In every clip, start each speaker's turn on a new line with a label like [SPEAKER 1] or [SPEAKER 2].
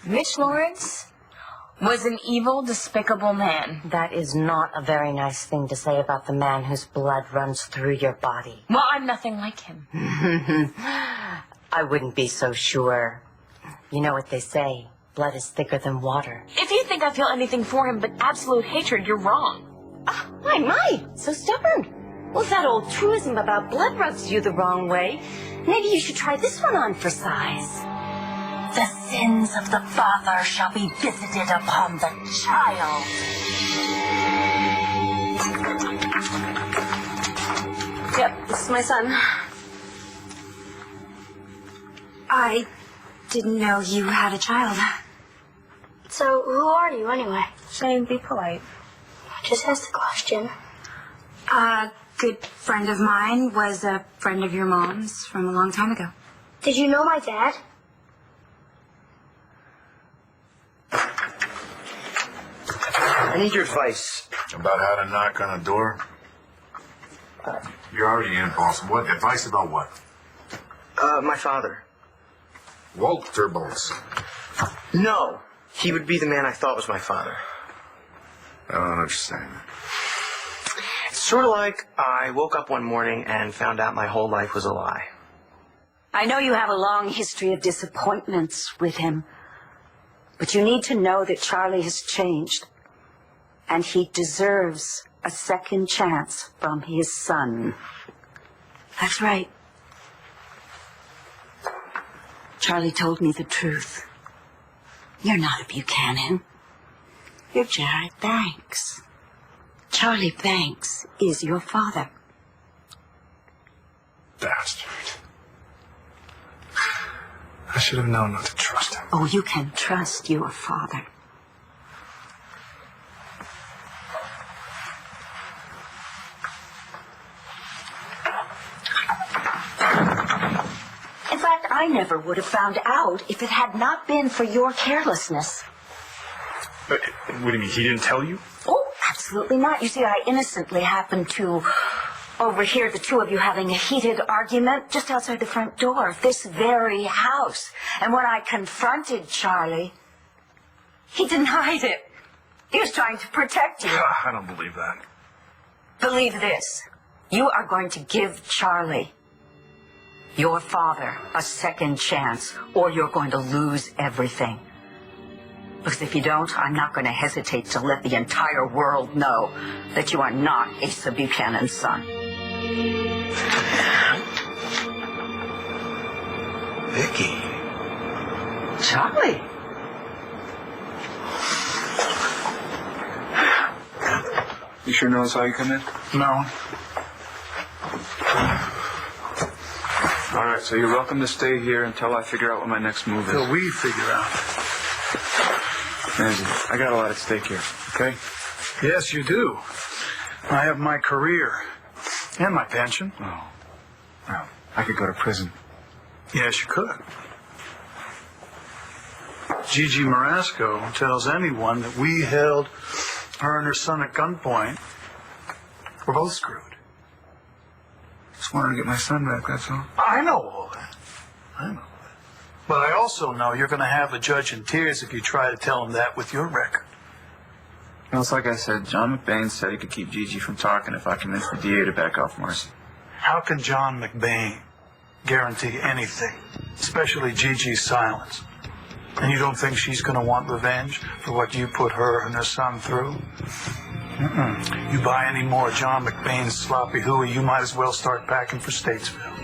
[SPEAKER 1] Mitch Lawrence was an evil, despicable man.
[SPEAKER 2] That is not a very nice thing to say about the man whose blood runs through your body.
[SPEAKER 1] Well, I'm nothing like him.
[SPEAKER 2] I wouldn't be so sure. You know what they say, blood is thicker than water.
[SPEAKER 1] If you think I feel anything for him but absolute hatred, you're wrong.
[SPEAKER 2] My, so stubborn. Well, if that old truism about blood rubs you the wrong way, maybe you should try this one on for size. The sins of the father shall be visited upon the child. Yep, this is my son.
[SPEAKER 3] I didn't know you had a child.
[SPEAKER 4] So, who are you anyway?
[SPEAKER 1] Shane, be polite.
[SPEAKER 4] Just ask the question.
[SPEAKER 3] A good friend of mine was a friend of your mom's from a long time ago.
[SPEAKER 4] Did you know my dad?
[SPEAKER 5] I need your advice.
[SPEAKER 6] About how to knock on a door? You're already in, boss. What? Advice about what?
[SPEAKER 5] My father.
[SPEAKER 6] Walter Bolts.
[SPEAKER 5] No, he would be the man I thought was my father.
[SPEAKER 6] I don't understand.
[SPEAKER 5] It's sort of like I woke up one morning and found out my whole life was a lie.
[SPEAKER 2] I know you have a long history of disappointments with him, but you need to know that Charlie has changed, and he deserves a second chance from his son. That's right. Charlie told me the truth. You're not a Buchanan. You're Jared Banks. Charlie Banks is your father.
[SPEAKER 6] Bastard. I should have known not to trust him.
[SPEAKER 2] Oh, you can trust your father. In fact, I never would have found out if it had not been for your carelessness.
[SPEAKER 7] What do you mean, he didn't tell you?
[SPEAKER 2] Oh, absolutely not. You see, I innocently happened to overhear the two of you having a heated argument just outside the front door of this very house. And when I confronted Charlie, he denied it. He was trying to protect you.
[SPEAKER 6] I don't believe that.
[SPEAKER 2] Believe this. You are going to give Charlie, your father, a second chance, or you're going to lose everything. Because if you don't, I'm not going to hesitate to let the entire world know that you are not Asa Buchanan's son.
[SPEAKER 6] Vicky.
[SPEAKER 2] Charlie.
[SPEAKER 7] You sure knows how you come in?
[SPEAKER 6] No.
[SPEAKER 7] All right, so you're welcome to stay here until I figure out what my next move is.
[SPEAKER 6] Till we figure out.
[SPEAKER 7] Nancy, I got a lot at stake here, okay?
[SPEAKER 6] Yes, you do. I have my career and my pension.
[SPEAKER 7] Oh, well, I could go to prison.
[SPEAKER 6] Yes, you could. Gigi Marasco tells anyone that we held her and her son at gunpoint. We're both screwed.
[SPEAKER 7] Just wanted to get my son back, that's all.
[SPEAKER 6] I know all that. I know that. But I also know you're going to have a judge in tears if you try to tell him that with your record.
[SPEAKER 7] Well, it's like I said, John McBain said he could keep Gigi from talking if I convinced the DA to back off Marcy.
[SPEAKER 6] How can John McBain guarantee anything, especially Gigi's silence? And you don't think she's going to want revenge for what you put her and her son through? You buy any more John McBain's sloppy hooey, you might as well start packing for Statesville.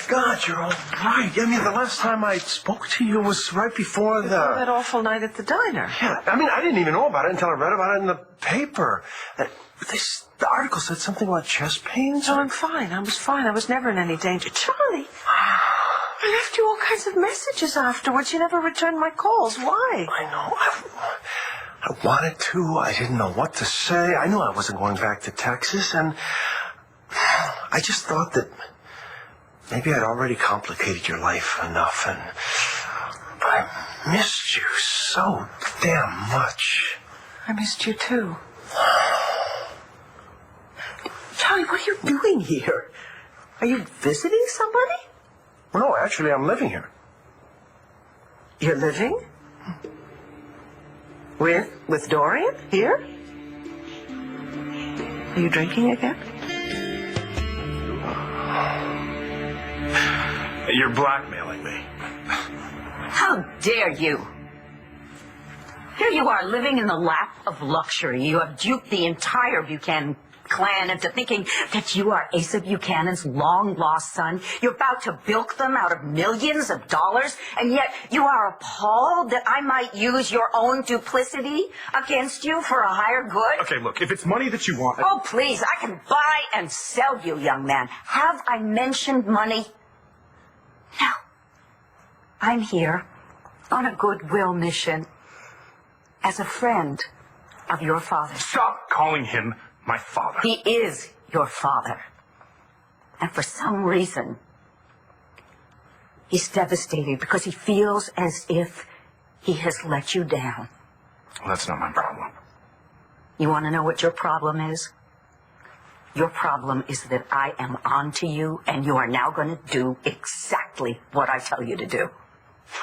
[SPEAKER 8] God, you're all right. I mean, the last time I spoke to you was right before
[SPEAKER 9] That awful night at the diner.
[SPEAKER 8] Yeah, I mean, I didn't even know about it until I read about it in the paper. The article said something about chest pains.
[SPEAKER 9] No, I'm fine. I was fine. I was never in any danger. Charlie, I left you all kinds of messages afterwards. You never returned my calls. Why?
[SPEAKER 8] I know. I wanted to. I didn't know what to say. I knew I wasn't going back to Texas, and I just thought that maybe I'd already complicated your life enough, but I missed you so damn much.
[SPEAKER 9] I missed you too. Charlie, what are you doing here? Are you visiting somebody?
[SPEAKER 8] No, actually, I'm living here.
[SPEAKER 9] You're living? With Dorian? Here? Are you drinking again?
[SPEAKER 8] You're blackmailing me.
[SPEAKER 2] How dare you? Here you are living in the lap of luxury. You have duped the entire Buchanan clan into thinking that you are Asa Buchanan's long-lost son. You're about to bilk them out of millions of dollars, and yet you are appalled that I might use your own duplicity against you for a higher good?
[SPEAKER 10] Okay, look, if it's money that you want...
[SPEAKER 2] Oh, please, I can buy and sell you, young man. Have I mentioned money? No. I'm here on a goodwill mission as a friend of your father.
[SPEAKER 10] Stop calling him my father.
[SPEAKER 2] He is your father. And for some reason, he's devastated because he feels as if he has let you down.
[SPEAKER 10] Well, that's not my problem.
[SPEAKER 2] You want to know what your problem is? Your problem is that I am on to you, and you are now going to do exactly what I tell you to do.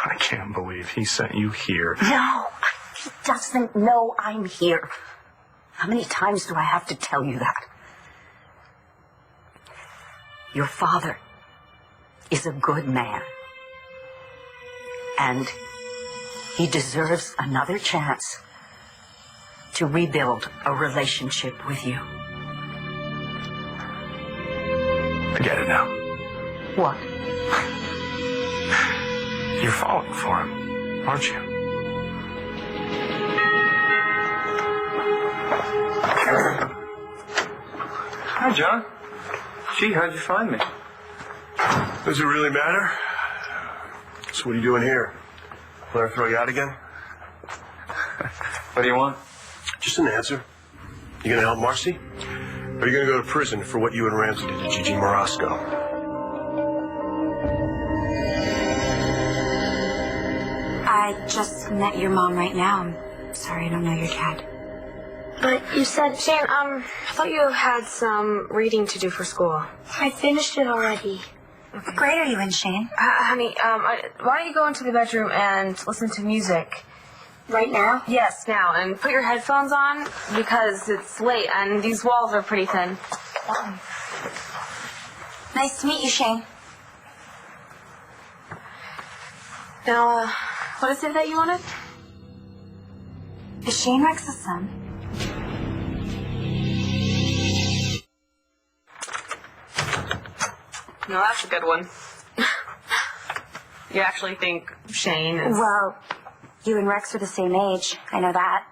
[SPEAKER 10] I can't believe he sent you here.
[SPEAKER 2] No, he doesn't know I'm here. How many times do I have to tell you that? Your father is a good man. And he deserves another chance to rebuild a relationship with you.
[SPEAKER 10] I get it now.
[SPEAKER 2] What?
[SPEAKER 10] You're falling for him, aren't you?
[SPEAKER 7] Hi, John. Gee, how'd you find me?
[SPEAKER 8] Does it really matter? So what are you doing here? Want to throw you out again?
[SPEAKER 7] What do you want?
[SPEAKER 8] Just an answer. You gonna help Marcy? Or are you gonna go to prison for what you and Ramsey did to Gigi Morosco?
[SPEAKER 3] I just met your mom right now. I'm sorry, I don't know your dad.
[SPEAKER 4] But you said...
[SPEAKER 11] Shane, I thought you had some reading to do for school.
[SPEAKER 4] I finished it already.
[SPEAKER 3] What grade are you in, Shane?
[SPEAKER 11] Honey, why don't you go into the bedroom and listen to music?
[SPEAKER 4] Right now?
[SPEAKER 11] Yes, now. And put your headphones on because it's late and these walls are pretty thin.
[SPEAKER 3] Nice to meet you, Shane.
[SPEAKER 11] Now, what is it that you wanted?
[SPEAKER 3] Is Shane Rex's son?
[SPEAKER 11] No, that's a good one. You actually think Shane is...
[SPEAKER 3] Well, you and Rex are the same age. I know that.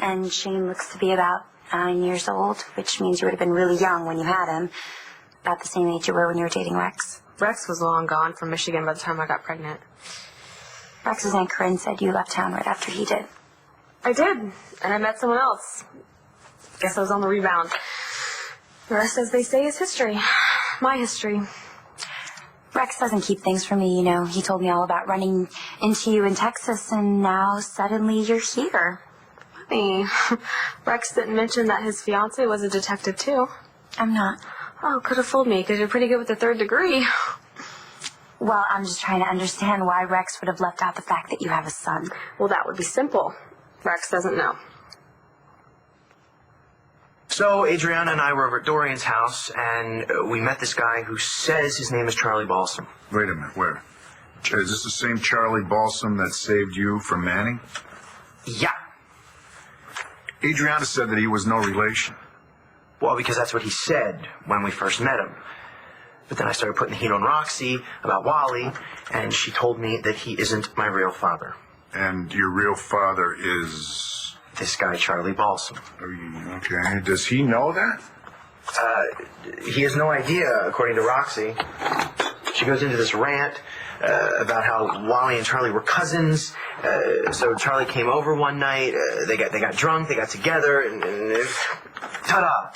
[SPEAKER 3] And Shane looks to be about 9 years old, which means you would have been really young when you had him. About the same age you were when you were dating Rex.
[SPEAKER 11] Rex was long gone from Michigan by the time I got pregnant.
[SPEAKER 3] Rex's Aunt Corinne said you left town right after he did.
[SPEAKER 11] I did, and I met someone else. Guess I was on the rebound. The rest, as they say, is history. My history.
[SPEAKER 3] Rex doesn't keep things from me, you know. He told me all about running into you in Texas, and now suddenly you're here.
[SPEAKER 11] Honey, Rex didn't mention that his fiancée was a detective, too.
[SPEAKER 3] I'm not.
[SPEAKER 11] Oh, could have fooled me, because you're pretty good with the third degree.
[SPEAKER 3] Well, I'm just trying to understand why Rex would have left out the fact that you have a son.
[SPEAKER 11] Well, that would be simple. Rex doesn't know.
[SPEAKER 5] So Adriana and I were over at Dorian's house, and we met this guy who says his name is Charlie Balsam.
[SPEAKER 12] Wait a minute, where? Is this the same Charlie Balsam that saved you from Manning?
[SPEAKER 5] Yeah.
[SPEAKER 12] Adriana said that he was no relation.
[SPEAKER 5] Well, because that's what he said when we first met him. But then I started putting the heat on Roxy about Wally, and she told me that he isn't my real father.
[SPEAKER 12] And your real father is?
[SPEAKER 5] This guy, Charlie Balsam.
[SPEAKER 12] Okay. Does he know that?
[SPEAKER 5] He has no idea, according to Roxy. She goes into this rant about how Wally and Charlie were cousins. So Charlie came over one night. They got drunk. They got together, and ta-da!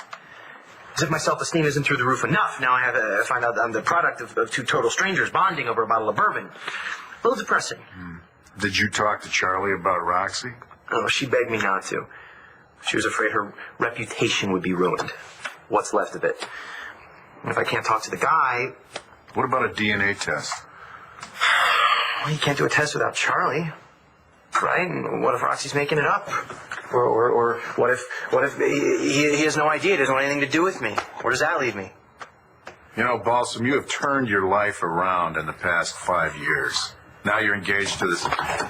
[SPEAKER 5] As if my self-esteem isn't through the roof enough, now I have to find out that I'm the product of two total strangers bonding over a bottle of bourbon. A little depressing.
[SPEAKER 12] Did you talk to Charlie about Roxy?
[SPEAKER 5] Oh, she begged me not to. She was afraid her reputation would be ruined. What's left of it. And if I can't talk to the guy...
[SPEAKER 12] What about a DNA test?
[SPEAKER 5] Well, you can't do a test without Charlie. Right? And what if Roxy's making it up? Or what if he has no idea, doesn't want anything to do with me? Where does that leave me?
[SPEAKER 12] You know, Balsam, you have turned your life around in the past 5 years. Now you're engaged to this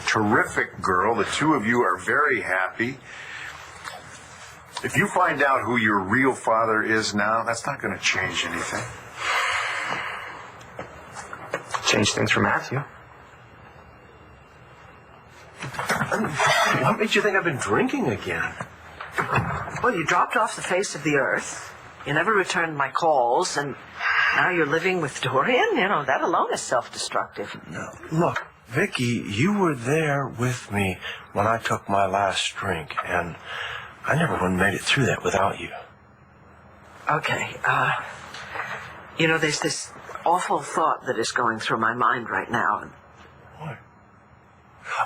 [SPEAKER 12] terrific girl. The two of you are very happy. If you find out who your real father is now, that's not going to change anything.
[SPEAKER 5] Change things for Matthew.
[SPEAKER 8] What made you think I've been drinking again?
[SPEAKER 9] Well, you dropped off the face of the earth. You never returned my calls, and now you're living with Dorian? You know, that alone is self-destructive.
[SPEAKER 8] No. Look, Vicky, you were there with me when I took my last drink, and I never would have made it through that without you.
[SPEAKER 9] Okay, you know, there's this awful thought that is going through my mind right now.
[SPEAKER 8] What?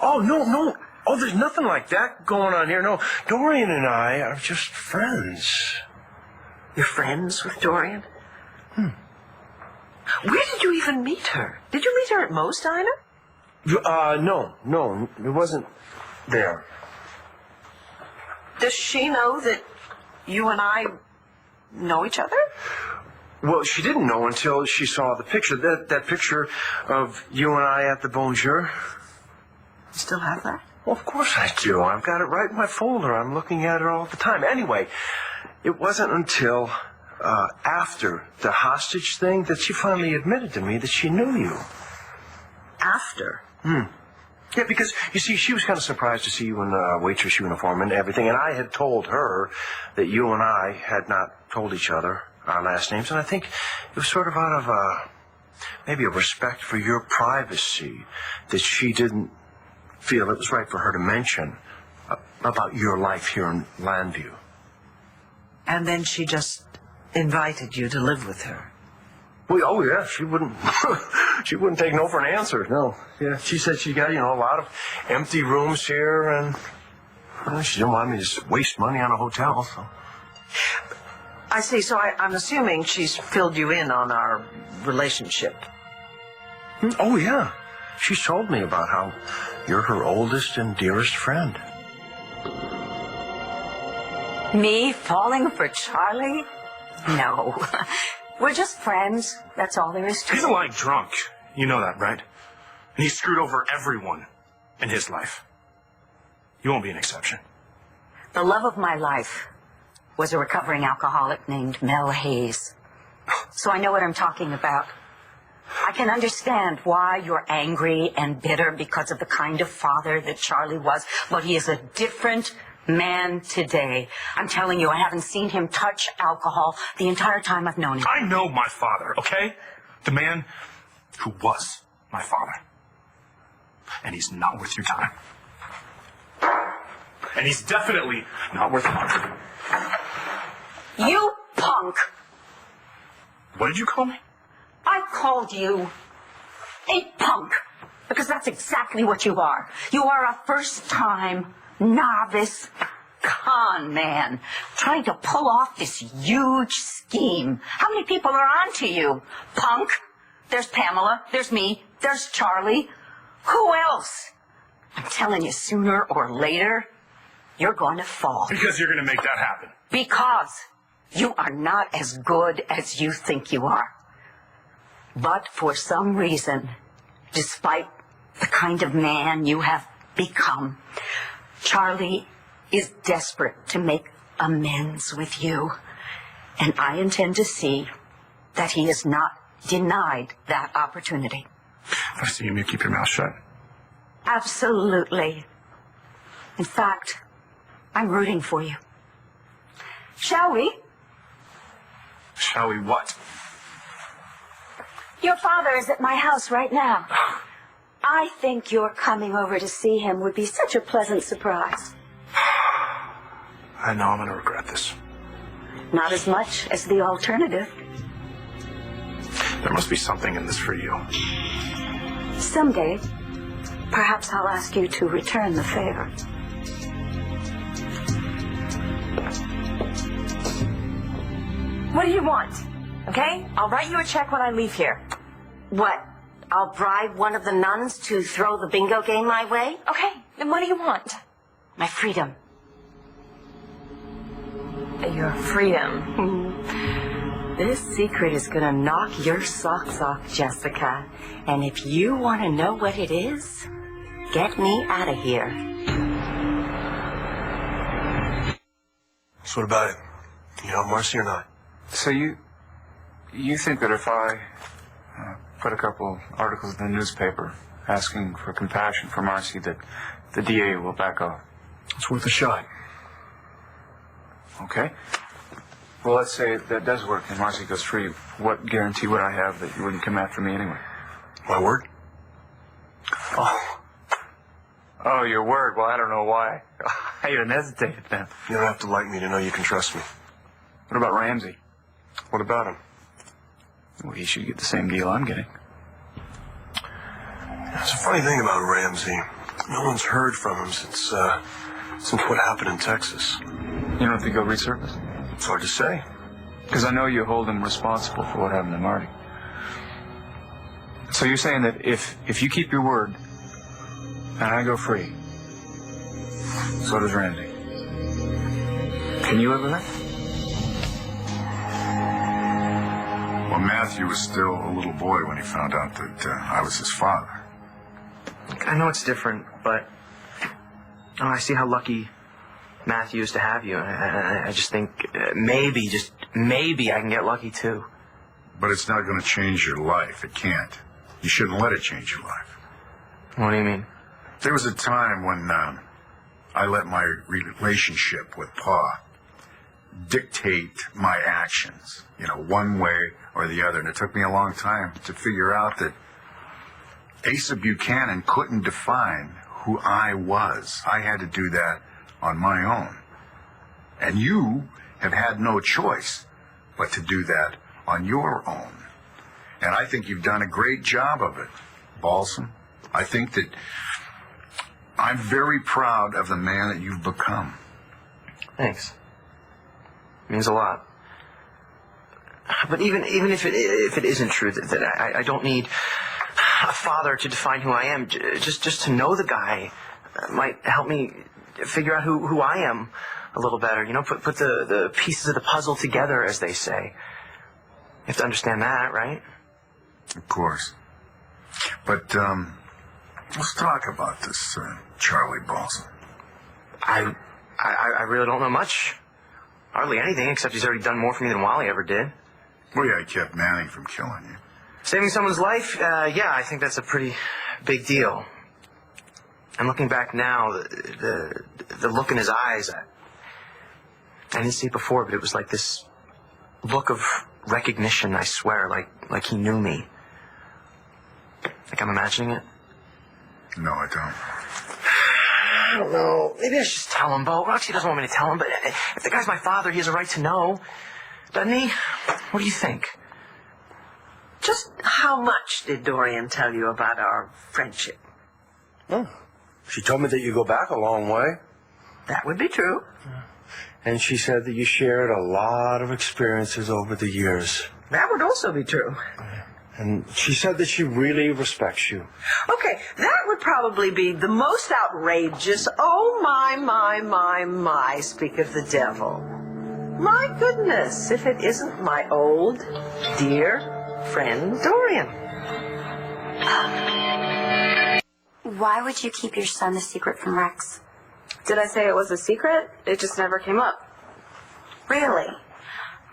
[SPEAKER 8] Oh, no. Oh, there's nothing like that going on here. No, Dorian and I are just friends.
[SPEAKER 9] You're friends with Dorian? Where did you even meet her? Did you meet her at Moe's Diner?
[SPEAKER 8] No, it wasn't there.
[SPEAKER 9] Does she know that you and I know each other?
[SPEAKER 8] Well, she didn't know until she saw the picture. That picture of you and I at the Bonjour.
[SPEAKER 9] You still have that?
[SPEAKER 8] Well, of course I do. I've got it right in my folder. I'm looking at it all the time. Anyway, it wasn't until after the hostage thing that she finally admitted to me that she knew you.
[SPEAKER 9] After?
[SPEAKER 8] Yeah, because, you see, she was kind of surprised to see you in a waitress uniform and everything, and I had told her that you and I had not told each other our last names, and I think it was sort of out of maybe a respect for your privacy that she didn't feel it was right for her to mention about your life here in Landview.
[SPEAKER 9] And then she just invited you to live with her.
[SPEAKER 8] Well, oh yeah, she wouldn't take no for an answer. No, yeah, she said she got a lot of empty rooms here, and she didn't want me to just waste money on a hotel. So
[SPEAKER 9] I see. So I'm assuming she's filled you in on our relationship.
[SPEAKER 8] Oh yeah, she's told me about how you're her oldest and dearest friend.
[SPEAKER 2] Me falling for Charlie? No. We're just friends. That's all there is to it.
[SPEAKER 10] He's a lying drunk. You know that, right? And he screwed over everyone in his life. You won't be an exception.
[SPEAKER 2] The love of my life was a recovering alcoholic named Mel Hayes. So I know what I'm talking about. I can understand why you're angry and bitter because of the kind of father that Charlie was, but he is a different man today. I'm telling you, I haven't seen him touch alcohol the entire time I've known him.
[SPEAKER 10] I know my father, okay? The man who was my father. And he's not worth your time. And he's definitely not worth mine.
[SPEAKER 2] You punk!
[SPEAKER 10] What did you call me?
[SPEAKER 2] I called you a punk because that's exactly what you are. You are a first-time novice con man trying to pull off this huge scheme. How many people are onto you? Punk. There's Pamela. There's me. There's Charlie. Who else? I'm telling you, sooner or later, you're going to fall.
[SPEAKER 10] Because you're going to make that happen.
[SPEAKER 2] Because you are not as good as you think you are. But for some reason, despite the kind of man you have become, Charlie is desperate to make amends with you. And I intend to see that he is not denied that opportunity.
[SPEAKER 10] If I see him, you keep your mouth shut.
[SPEAKER 2] Absolutely. In fact, I'm rooting for you. Shall we?
[SPEAKER 10] Shall we what?
[SPEAKER 3] Your father is at my house right now. I think your coming over to see him would be such a pleasant surprise.
[SPEAKER 10] I know I'm going to regret this.
[SPEAKER 3] Not as much as the alternative.
[SPEAKER 10] There must be something in this for you.
[SPEAKER 3] Someday, perhaps I'll ask you to return the favor.
[SPEAKER 11] What do you want? Okay? I'll write you a check when I leave here.
[SPEAKER 13] What? I'll bribe one of the nuns to throw the bingo game my way?
[SPEAKER 11] Okay, then what do you want?
[SPEAKER 13] My freedom.
[SPEAKER 11] Your freedom.
[SPEAKER 13] This secret is gonna knock your socks off, Jessica. And if you want to know what it is, get me out of here.
[SPEAKER 8] So what about it? You know Marcy or not?
[SPEAKER 7] So you think that if I put a couple articles in the newspaper asking for compassion for Marcy, that the DA will back off?
[SPEAKER 8] It's worth a shot.
[SPEAKER 7] Okay. Well, let's say that does work and Marcy goes free. What guarantee would I have that you wouldn't come after me anyway?
[SPEAKER 8] My word?
[SPEAKER 7] Oh, your word? Well, I don't know why. I even hesitated then.
[SPEAKER 8] You don't have to like me to know you can trust me.
[SPEAKER 7] What about Ramsey?
[SPEAKER 8] What about him?
[SPEAKER 7] Well, he should get the same deal I'm getting.
[SPEAKER 8] It's a funny thing about Ramsey. No one's heard from him since what happened in Texas.
[SPEAKER 7] You don't think he'll resurface?
[SPEAKER 8] It's hard to say.
[SPEAKER 7] Because I know you hold him responsible for what happened to Marty. So you're saying that if you keep your word and I go free, so does Ramsey. Can you live with that?
[SPEAKER 12] Well, Matthew was still a little boy when he found out that I was his father.
[SPEAKER 5] I know it's different, but I see how lucky Matthew is to have you. I just think maybe, just maybe I can get lucky too.
[SPEAKER 12] But it's not going to change your life. It can't. You shouldn't let it change your life.
[SPEAKER 5] What do you mean?
[SPEAKER 12] There was a time when I let my relationship with Pa dictate my actions, one way or the other. And it took me a long time to figure out that Asa Buchanan couldn't define who I was. I had to do that on my own. And you have had no choice but to do that on your own. And I think you've done a great job of it, Balsam. I think that I'm very proud of the man that you've become.
[SPEAKER 5] Thanks. It means a lot. But even if it isn't true, that I don't need a father to define who I am. Just to know the guy might help me figure out who I am a little better. Put the pieces of the puzzle together, as they say. You have to understand that, right?
[SPEAKER 12] Of course. But let's talk about this Charlie Balsam.
[SPEAKER 5] I really don't know much. Hardly anything, except he's already done more for me than Wally ever did.
[SPEAKER 12] Well, yeah, he kept Manning from killing you.
[SPEAKER 5] Saving someone's life, yeah, I think that's a pretty big deal. And looking back now, the look in his eyes, I didn't see it before, but it was like this look of recognition, I swear, like he knew me. Like I'm imagining it?
[SPEAKER 12] No, I don't.
[SPEAKER 5] I don't know. Maybe I should just tell him, Bo. Roxy doesn't want me to tell him, but if the guy's my father, he has a right to know. Doesn't he? What do you think?
[SPEAKER 9] Just how much did Dorian tell you about our friendship?
[SPEAKER 8] Oh, she told me that you go back a long way.
[SPEAKER 9] That would be true.
[SPEAKER 8] And she said that you shared a lot of experiences over the years.
[SPEAKER 9] That would also be true.
[SPEAKER 8] And she said that she really respects you.
[SPEAKER 9] Okay, that would probably be the most outrageous. Oh, my, speak of the devil. My goodness, if it isn't my old, dear friend Dorian.
[SPEAKER 3] Why would you keep your son a secret from Rex?
[SPEAKER 11] Did I say it was a secret? It just never came up.
[SPEAKER 3] Really?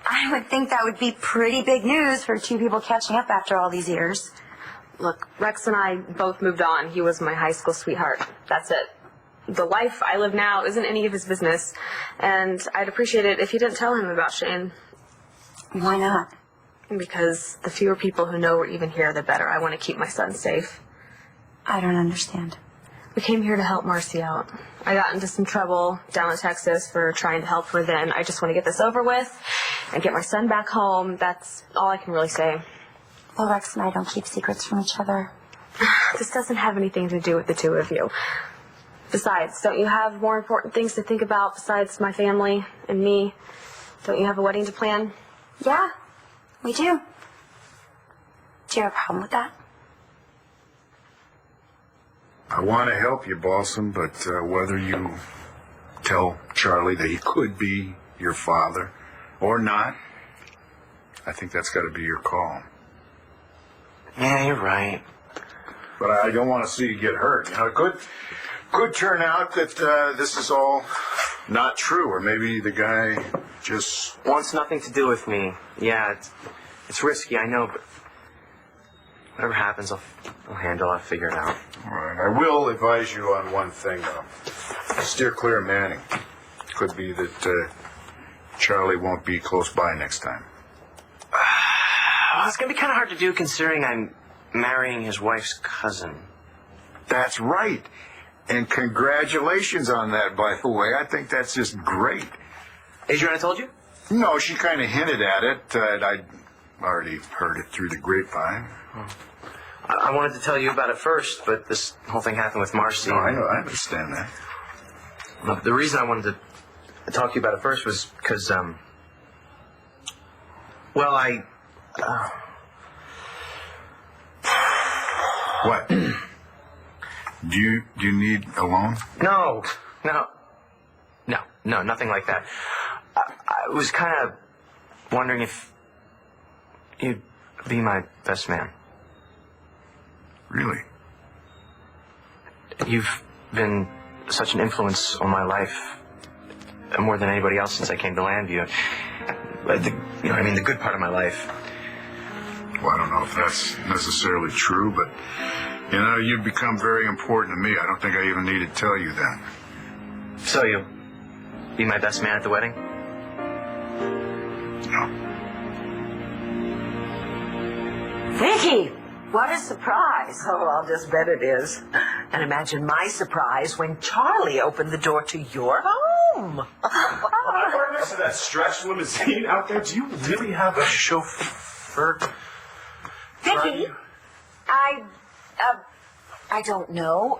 [SPEAKER 3] I would think that would be pretty big news for two people catching up after all these years.
[SPEAKER 11] Look, Rex and I both moved on. He was my high school sweetheart. That's it. The life I live now isn't any of his business, and I'd appreciate it if you didn't tell him about Shane.
[SPEAKER 3] Why not?
[SPEAKER 11] Because the fewer people who know we're even here, the better. I want to keep my son safe.
[SPEAKER 3] I don't understand.
[SPEAKER 11] We came here to help Marcy out. I got into some trouble down in Texas for trying to help her then. I just want to get this over with and get my son back home. That's all I can really say.
[SPEAKER 3] Well, Rex and I don't keep secrets from each other.
[SPEAKER 11] This doesn't have anything to do with the two of you. Besides, don't you have more important things to think about besides my family and me? Don't you have a wedding to plan?
[SPEAKER 3] Yeah, we do. Do you have a problem with that?
[SPEAKER 12] I want to help you, Balsam, but whether you tell Charlie that he could be your father or not, I think that's got to be your call.
[SPEAKER 5] Yeah, you're right.
[SPEAKER 12] But I don't want to see you get hurt. You know, it could turn out that this is all not true, or maybe the guy just
[SPEAKER 5] wants nothing to do with me. Yeah, it's risky, I know, but whatever happens, I'll handle it. I'll figure it out.
[SPEAKER 12] All right. I will advise you on one thing, though. Steer clear of Manning. Could be that Charlie won't be close by next time.
[SPEAKER 5] Well, it's going to be kind of hard to do considering I'm marrying his wife's cousin.
[SPEAKER 12] That's right. And congratulations on that, by the way. I think that's just great.
[SPEAKER 5] Adriana told you?
[SPEAKER 12] No, she kind of hinted at it. I'd already heard it through the grapevine.
[SPEAKER 5] Oh. I wanted to tell you about it first, but this whole thing happened with Marcy.
[SPEAKER 12] No, I know. I understand that.
[SPEAKER 5] Look, the reason I wanted to talk to you about it first was because, well,
[SPEAKER 12] What? Do you need a loan?
[SPEAKER 5] No, nothing like that. I was kind of wondering if you'd be my best man.
[SPEAKER 12] Really?
[SPEAKER 5] You've been such an influence on my life, more than anybody else since I came to Landview. The good part of my life.
[SPEAKER 12] Well, I don't know if that's necessarily true, but, you know, you've become very important to me. I don't think I even need to tell you that.
[SPEAKER 5] So you'll be my best man at the wedding?
[SPEAKER 12] No.
[SPEAKER 9] Vicky, what a surprise. Oh, I'll just bet it is. And imagine my surprise when Charlie opened the door to your home.
[SPEAKER 10] Right next to that stretch limousine out there, do you really have a chauffeur?
[SPEAKER 2] Vicky, I don't know.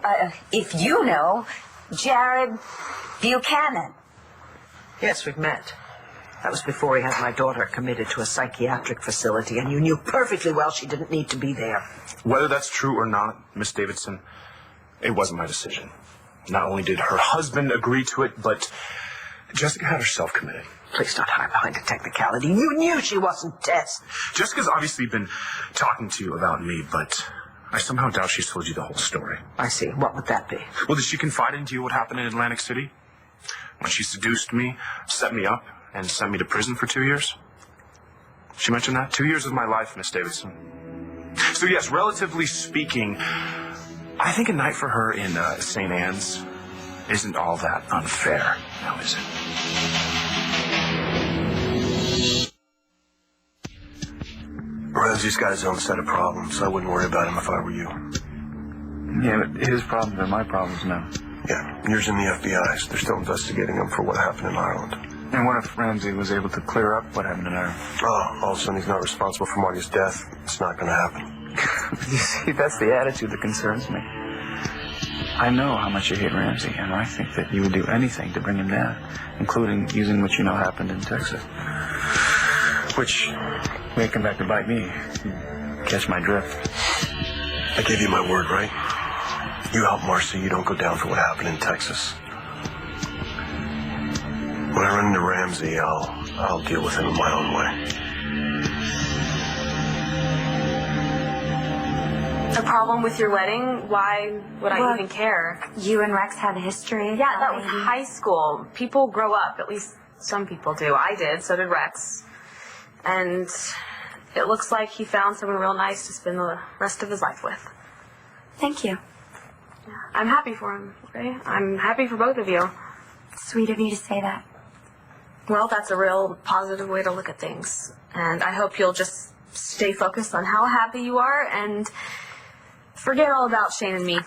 [SPEAKER 2] If you know, Jared Buchanan.
[SPEAKER 9] Yes, we've met. That was before he had my daughter committed to a psychiatric facility, and you knew perfectly well she didn't need to be there.
[SPEAKER 10] Whether that's true or not, Miss Davidson, it wasn't my decision. Not only did her husband agree to it, but Jessica had herself committed.
[SPEAKER 9] Please don't hide behind a technicality. You knew she wasn't Tess.
[SPEAKER 10] Jessica's obviously been talking to you about me, but I somehow doubt she's told you the whole story.
[SPEAKER 9] I see. What would that be?
[SPEAKER 10] Well, did she confide into you what happened in Atlantic City? When she seduced me, set me up, and sent me to prison for 2 years? She mentioned that? 2 years of my life, Miss Davidson. So yes, relatively speaking, I think a night for her in St. Anne's isn't all that unfair, now is it?
[SPEAKER 8] Ramsey's got his own set of problems. I wouldn't worry about him if I were you.
[SPEAKER 7] Yeah, but his problems are my problems now.
[SPEAKER 8] Yeah, yours in the FBI's. They're still investigating him for what happened in Ireland.
[SPEAKER 7] And what if Ramsey was able to clear up what happened in Ireland?
[SPEAKER 8] Oh, all of a sudden he's not responsible for Marty's death. It's not going to happen.
[SPEAKER 7] You see, that's the attitude that concerns me. I know how much you hate Ramsey, and I think that you would do anything to bring him down, including using what you know happened in Texas. Which may come back to bite me. Catch my drift.
[SPEAKER 8] I gave you my word, right? You help Marcy, you don't go down for what happened in Texas. When I run into Ramsey, I'll deal with him in my own way.
[SPEAKER 11] A problem with your wedding? Why would I even care?
[SPEAKER 3] You and Rex had a history.
[SPEAKER 11] Yeah, that was high school. People grow up. At least some people do. I did. So did Rex. And it looks like he found someone real nice to spend the rest of his life with.
[SPEAKER 3] Thank you.
[SPEAKER 11] Yeah, I'm happy for him, okay? I'm happy for both of you.
[SPEAKER 3] Sweet of you to say that.
[SPEAKER 11] Well, that's a real positive way to look at things. And I hope you'll just stay focused on how happy you are and forget all about Shane and me.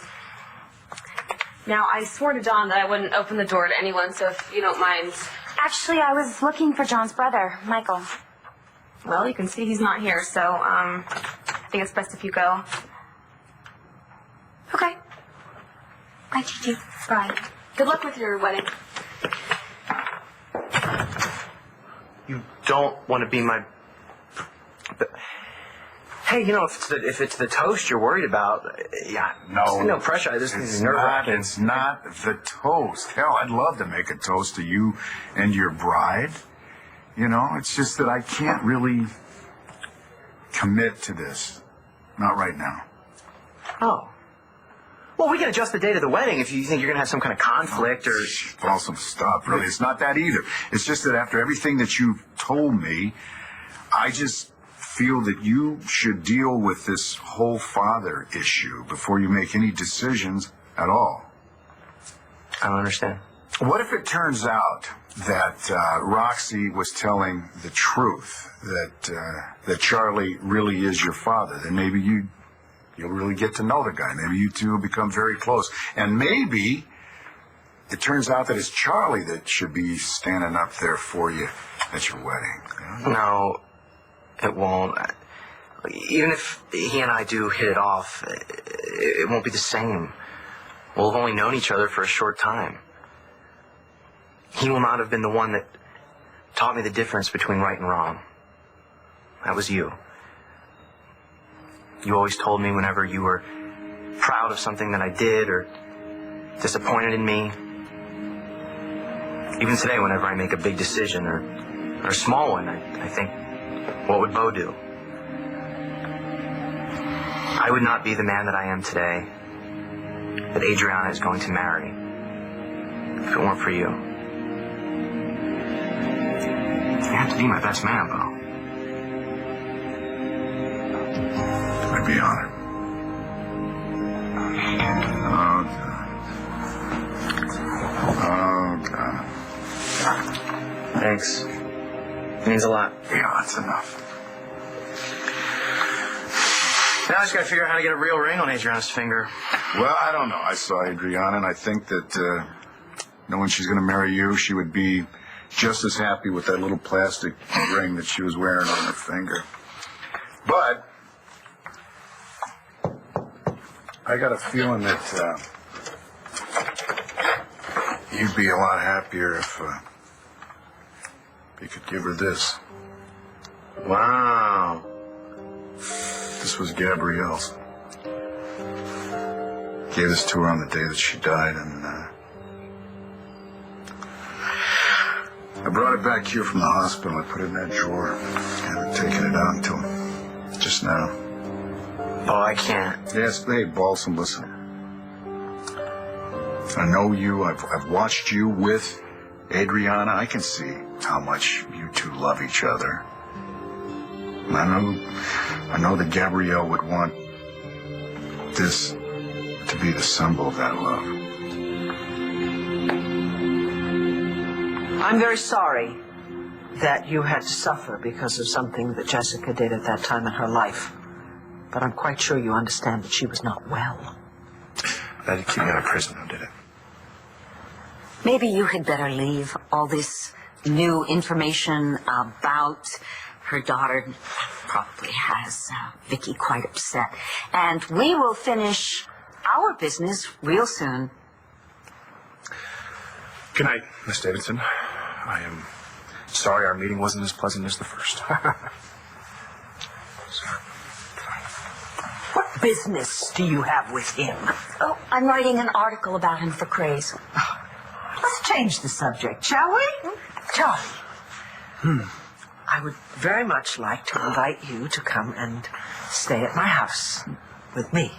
[SPEAKER 11] Now, I swore to John that I wouldn't open the door to anyone, so if you don't mind.
[SPEAKER 3] Actually, I was looking for John's brother, Michael.
[SPEAKER 11] Well, you can see he's not here, so I think it's best if you go.
[SPEAKER 3] Okay. Bye, Gigi.
[SPEAKER 11] Bye. Good luck with your wedding.
[SPEAKER 5] You don't want to be my... Hey, you know, if it's the toast you're worried about, yeah, no pressure. I just
[SPEAKER 12] it's
[SPEAKER 5] nerve-wracking.
[SPEAKER 12] It's not the toast. Hell, I'd love to make a toast to you and your bride. You know, it's just that I can't really commit to this. Not right now.
[SPEAKER 5] Oh. Well, we can adjust the date of the wedding if you think you're going to have some kind of conflict or...
[SPEAKER 12] Awesome, stop, really. It's not that either. It's just that after everything that you've told me, I just feel that you should deal with this whole father issue before you make any decisions at all.
[SPEAKER 5] I don't understand.
[SPEAKER 12] What if it turns out that Roxy was telling the truth, that Charlie really is your father? Then maybe you'll really get to know the guy. Maybe you two will become very close. And maybe it turns out that it's Charlie that should be standing up there for you at your wedding. You know?
[SPEAKER 5] No, it won't. Even if he and I do hit it off, it won't be the same. We'll have only known each other for a short time. He will not have been the one that taught me the difference between right and wrong. That was you. You always told me whenever you were proud of something that I did or disappointed in me. Even today, whenever I make a big decision or a small one, I think, what would Bo do? I would not be the man that I am today, that Adriana is going to marry, if it weren't for you. You have to be my best man, Bo.
[SPEAKER 12] I'd be honored. Oh, God.
[SPEAKER 5] Thanks. It means a lot.
[SPEAKER 12] Yeah, that's enough.
[SPEAKER 5] Now I just gotta figure out how to get a real ring on Adriana's finger.
[SPEAKER 12] Well, I don't know. I saw Adriana, and I think that knowing she's going to marry you, she would be just as happy with that little plastic ring that she was wearing on her finger. But I got a feeling that you'd be a lot happier if you could give her this.
[SPEAKER 5] Wow.
[SPEAKER 12] This was Gabrielle's. Gave this to her on the day that she died, and I brought it back here from the hospital. I put it in that drawer. I haven't taken it out until just now.
[SPEAKER 5] Oh, I can't.
[SPEAKER 12] Yes, hey, Balsam, listen. I know you. I've watched you with Adriana. I can see how much you two love each other. And I know that Gabrielle would want this to be the symbol of that love.
[SPEAKER 9] I'm very sorry that you had to suffer because of something that Jessica did at that time in her life. But I'm quite sure you understand that she was not well.
[SPEAKER 5] That did keep me out of prison, though, did it?
[SPEAKER 2] Maybe you had better leave. All this new information about her daughter probably has Vicky quite upset. And we will finish our business real soon.
[SPEAKER 10] Good night, Miss Davidson. I am sorry our meeting wasn't as pleasant as the first.
[SPEAKER 9] What business do you have with him?
[SPEAKER 2] Oh, I'm writing an article about him for Craze.
[SPEAKER 9] Let's change the subject, shall we? Charlie. I would very much like to invite you to come and stay at my house with me.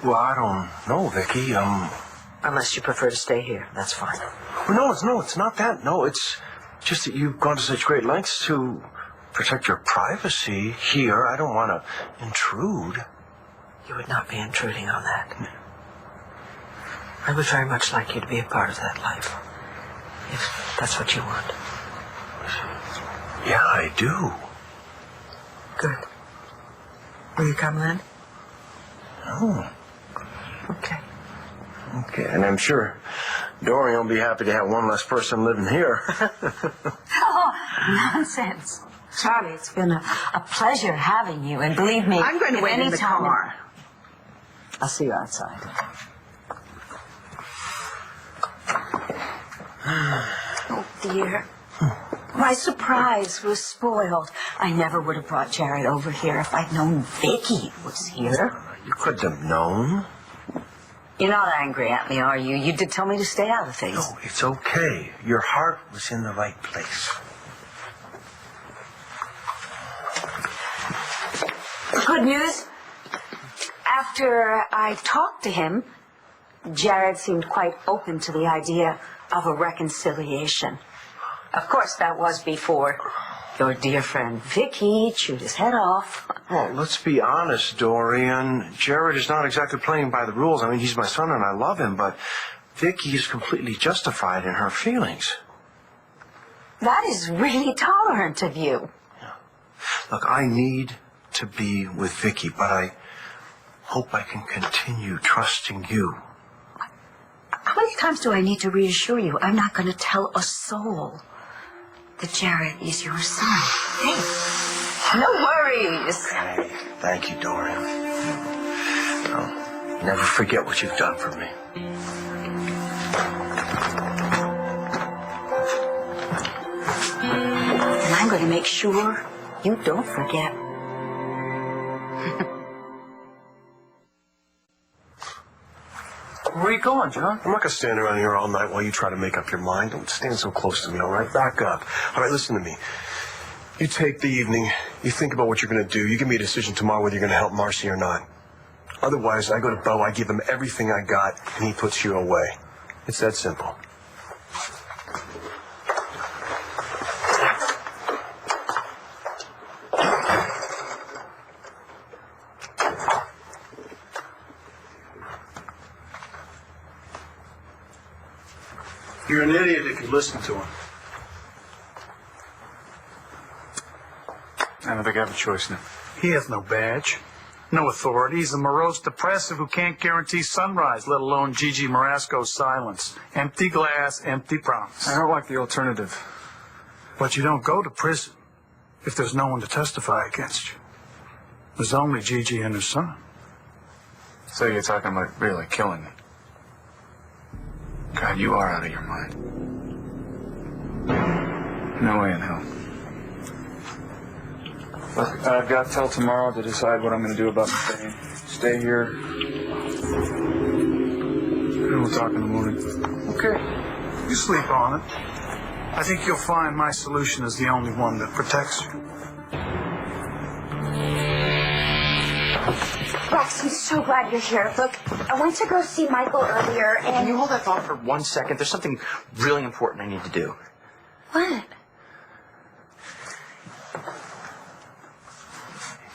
[SPEAKER 8] Well, I don't know, Vicky.
[SPEAKER 9] Unless you prefer to stay here, that's fine.
[SPEAKER 8] No, it's not that. No, it's just that you've gone to such great lengths to protect your privacy here. I don't want to intrude.
[SPEAKER 9] You would not be intruding on that. I would very much like you to be a part of that life, if that's what you want.
[SPEAKER 8] Yeah, I do.
[SPEAKER 9] Good. Will you come then?
[SPEAKER 8] Oh.
[SPEAKER 9] Okay.
[SPEAKER 8] Okay, and I'm sure Dorian will be happy to have one less person living here.
[SPEAKER 2] Oh, nonsense. Charlie, it's been a pleasure having you, and believe me,
[SPEAKER 9] I'm going to wait in the
[SPEAKER 2] time
[SPEAKER 9] car. I'll see you outside.
[SPEAKER 2] Oh, dear. My surprise was spoiled. I never would have brought Jared over here if I'd known Vicky was here.
[SPEAKER 8] You couldn't have known.
[SPEAKER 2] You're not angry at me, are you? You did tell me to stay out of things.
[SPEAKER 8] No, it's okay. Your heart was in the right place.
[SPEAKER 2] Good news. After I talked to him, Jared seemed quite open to the idea of a reconciliation. Of course, that was before your dear friend Vicky chewed his head off.
[SPEAKER 8] Well, let's be honest, Dorian. Jared is not exactly playing by the rules. I mean, he's my son and I love him, but Vicky is completely justified in her feelings.
[SPEAKER 2] That is really tolerant of you.
[SPEAKER 8] Look, I need to be with Vicky, but I hope I can continue trusting you.
[SPEAKER 2] How many times do I need to reassure you I'm not going to tell a soul that Jared is your son? Hey, no worries.
[SPEAKER 8] Hey, thank you, Dorian. I'll never forget what you've done for me.
[SPEAKER 2] And I'm going to make sure you don't forget.
[SPEAKER 8] Where are you going, John? I'm not going to stand around here all night while you try to make up your mind. Don't stand so close to me, all right? Back up. All right, listen to me. You take the evening, you think about what you're going to do. You give me a decision tomorrow whether you're going to help Marcy or not. Otherwise, I go to Bo, I give him everything I got, and he puts you away. It's that simple.
[SPEAKER 6] You're an idiot if you listen to him.
[SPEAKER 7] I don't think I have a choice now.
[SPEAKER 6] He has no badge, no authority. He's a morose depressive who can't guarantee sunrise, let alone Gigi Marasco's silence. Empty glass, empty promise.
[SPEAKER 7] I don't like the alternative.
[SPEAKER 6] But you don't go to prison if there's no one to testify against you. There's only Gigi and her son.
[SPEAKER 7] So you're talking about really killing me? God, you are out of your mind. No way in hell. Look, I've got till tomorrow to decide what I'm going to do about my pain. Stay here.
[SPEAKER 6] And we'll talk in the morning.
[SPEAKER 7] Okay.
[SPEAKER 6] You sleep on it. I think you'll find my solution is the only one that protects you.
[SPEAKER 3] Rex, I'm so glad you're here. Look, I went to go see Michael earlier, and...
[SPEAKER 5] Can you hold that thought for 1 second? There's something really important I need to do.
[SPEAKER 3] What?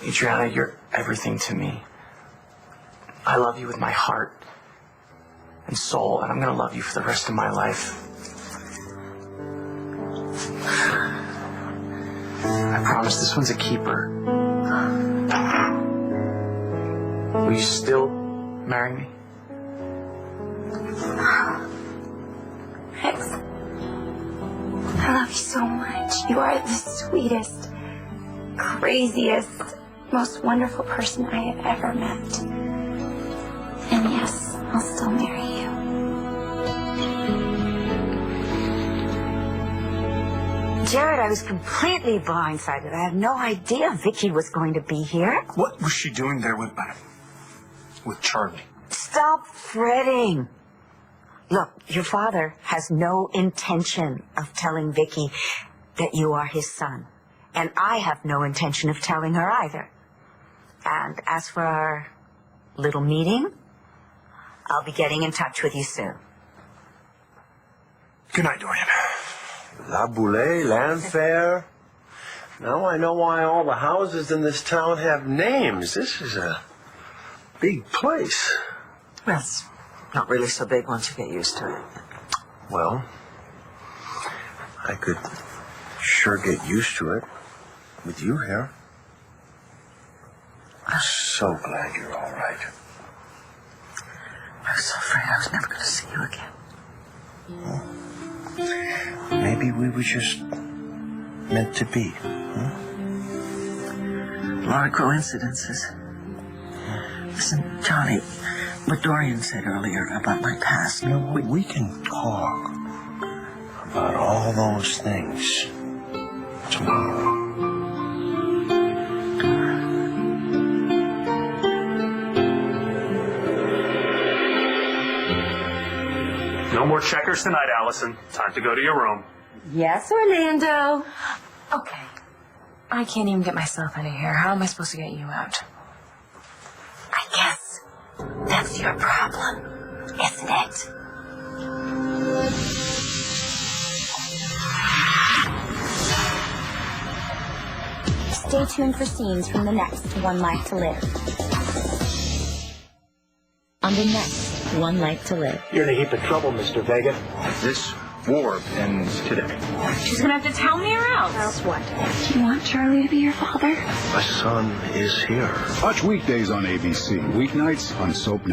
[SPEAKER 5] Adriana, you're everything to me. I love you with my heart and soul, and I'm going to love you for the rest of my life. I promise this one's a keeper. Will you still marry me?
[SPEAKER 3] Rex, I love you so much. You are the sweetest, craziest, most wonderful person I have ever met. And yes, I'll still marry you.
[SPEAKER 2] Jared, I was completely blindsided. I had no idea Vicky was going to be here.
[SPEAKER 10] What was she doing there with Charlie?
[SPEAKER 2] Stop fretting. Look, your father has no intention of telling Vicky that you are his son. And I have no intention of telling her either. And as for our little meeting, I'll be getting in touch with you soon.
[SPEAKER 10] Good night, Dorian.
[SPEAKER 8] La Boulée, Land Fair. Now I know why all the houses in this town have names. This is a big place.
[SPEAKER 9] Well, it's not really so big once you get used to it.
[SPEAKER 8] Well, I could sure get used to it with you here. I'm so glad you're all right.
[SPEAKER 9] I was so afraid I was never going to see you again.
[SPEAKER 8] Well, maybe we were just meant to be.
[SPEAKER 9] A lot of coincidences. Listen, Johnny, what Dorian said earlier about my past.
[SPEAKER 8] You know, we can talk about all those things tomorrow.
[SPEAKER 14] No more checkers tonight, Allison. Time to go to your room.
[SPEAKER 13] Yes, Orlando.
[SPEAKER 1] Okay. I can't even get myself out of here. How am I supposed to get you out?
[SPEAKER 3] I guess that's your problem, isn't it?
[SPEAKER 15] Stay tuned for scenes from the next One Life to Live. On the next One Life to Live.
[SPEAKER 8] You're in a heap of trouble, Mr. Vega.
[SPEAKER 7] This war ends today.
[SPEAKER 1] She's gonna have to tell me or else.
[SPEAKER 3] Else what? Do you want Charlie to be your father?
[SPEAKER 8] My son is here.
[SPEAKER 16] Watch weekdays on ABC, weeknights on Soap Network.